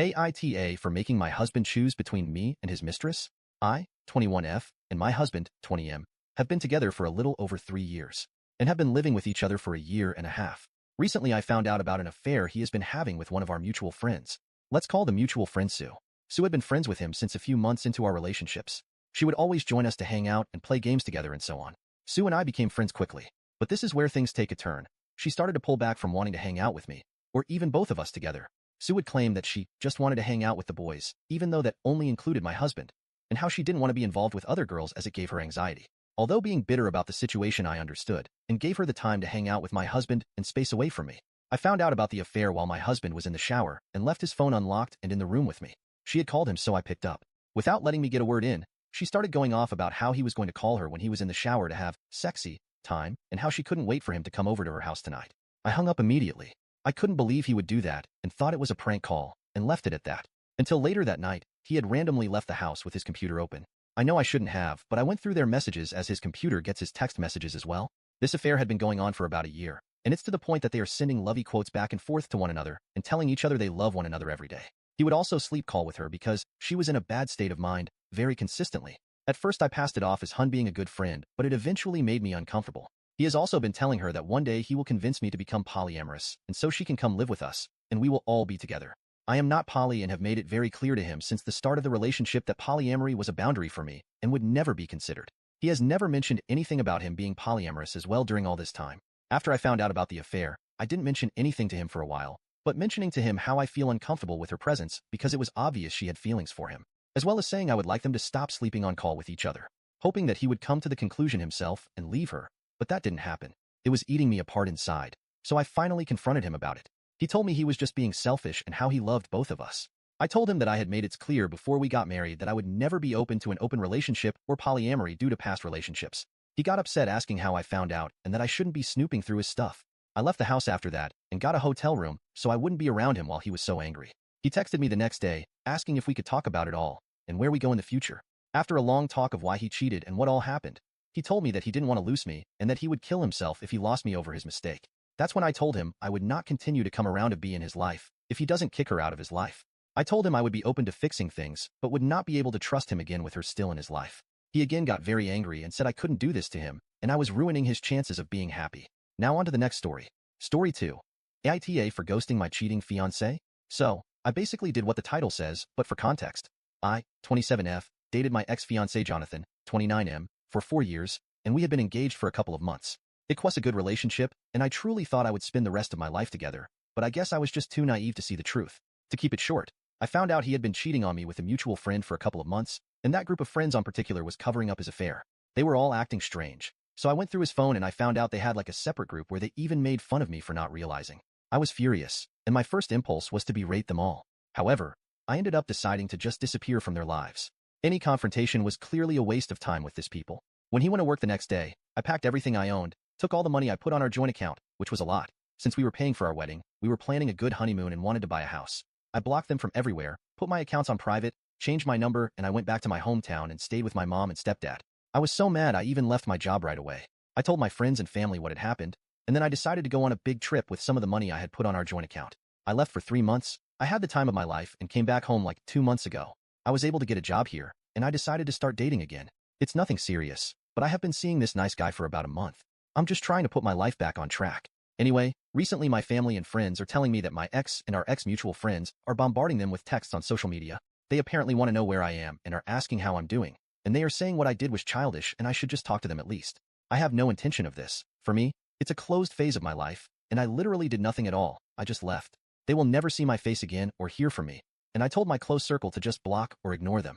AITAH for making my husband choose between me and his mistress. I, 21F, and my husband, 20M, have been together for a little over 3 years and have been living with each other for a year and a half. Recently, I found out about an affair he has been having with one of our mutual friends. Let's call the mutual friend Sue. Sue had been friends with him since a few months into our relationships. She would always join us to hang out and play games together and so on. Sue and I became friends quickly, but this is where things take a turn. She started to pull back from wanting to hang out with me, or even both of us together. Sue would claim that she just wanted to hang out with the boys, even though that only included my husband, and how she didn't want to be involved with other girls as it gave her anxiety. Although being bitter about the situation, I understood and gave her the time to hang out with my husband and space away from me. I found out about the affair while my husband was in the shower and left his phone unlocked and in the room with me. She had called him, so I picked up. Without letting me get a word in, she started going off about how he was going to call her when he was in the shower to have sexy time and how she couldn't wait for him to come over to her house tonight. I hung up immediately. I couldn't believe he would do that and thought it was a prank call and left it at that. Until later that night, he had randomly left the house with his computer open. I know I shouldn't have, but I went through their messages as his computer gets his text messages as well. This affair had been going on for about a year, and it's to the point that they are sending lovey quotes back and forth to one another and telling each other they love one another every day. He would also sleep call with her because she was in a bad state of mind very consistently. At first I passed it off as Hun being a good friend, but it eventually made me uncomfortable. He has also been telling her that one day he will convince me to become polyamorous, and so she can come live with us, and we will all be together. I am not poly and have made it very clear to him since the start of the relationship that polyamory was a boundary for me and would never be considered. He has never mentioned anything about him being polyamorous as well during all this time. After I found out about the affair, I didn't mention anything to him for a while, but mentioning to him how I feel uncomfortable with her presence because it was obvious she had feelings for him, as well as saying I would like them to stop sleeping on call with each other, hoping that he would come to the conclusion himself and leave her. But that didn't happen. It was eating me apart inside, so I finally confronted him about it. He told me he was just being selfish and how he loved both of us. I told him that I had made it clear before we got married that I would never be open to an open relationship or polyamory due to past relationships. He got upset asking how I found out and that I shouldn't be snooping through his stuff. I left the house after that and got a hotel room so I wouldn't be around him while he was so angry. He texted me the next day, asking if we could talk about it all and where we go in the future. After a long talk of why he cheated and what all happened, he told me that he didn't want to lose me and that he would kill himself if he lost me over his mistake. That's when I told him I would not continue to come around to be in his life if he doesn't kick her out of his life. I told him I would be open to fixing things, but would not be able to trust him again with her still in his life. He again got very angry and said I couldn't do this to him, and I was ruining his chances of being happy. Now on to the next story. Story 2. AITAH for ghosting my cheating fiancé? So, I basically did what the title says, but for context. I, 27F, dated my ex-fiancé Jonathan, 29M, for 4 years, and we had been engaged for a couple of months. It was a good relationship, and I truly thought I would spend the rest of my life together, but I guess I was just too naive to see the truth. To keep it short, I found out he had been cheating on me with a mutual friend for a couple of months, and that group of friends in particular was covering up his affair. They were all acting strange. So I went through his phone and I found out they had like a separate group where they even made fun of me for not realizing. I was furious, and my first impulse was to berate them all. However, I ended up deciding to just disappear from their lives. Any confrontation was clearly a waste of time with this people. When he went to work the next day, I packed everything I owned, took all the money I put on our joint account, which was a lot. Since we were paying for our wedding, we were planning a good honeymoon and wanted to buy a house. I blocked them from everywhere, put my accounts on private, changed my number, and I went back to my hometown and stayed with my mom and stepdad. I was so mad I even left my job right away. I told my friends and family what had happened, and then I decided to go on a big trip with some of the money I had put on our joint account. I left for 3 months. I had the time of my life and came back home like 2 months ago. I was able to get a job here, and I decided to start dating again. It's nothing serious, but I have been seeing this nice guy for about a month. I'm just trying to put my life back on track. Anyway, recently my family and friends are telling me that my ex and our ex-mutual friends are bombarding them with texts on social media. They apparently want to know where I am and are asking how I'm doing, and they are saying what I did was childish and I should just talk to them at least. I have no intention of this. For me, it's a closed phase of my life, and I literally did nothing at all. I just left. They will never see my face again or hear from me, and I told my close circle to just block or ignore them.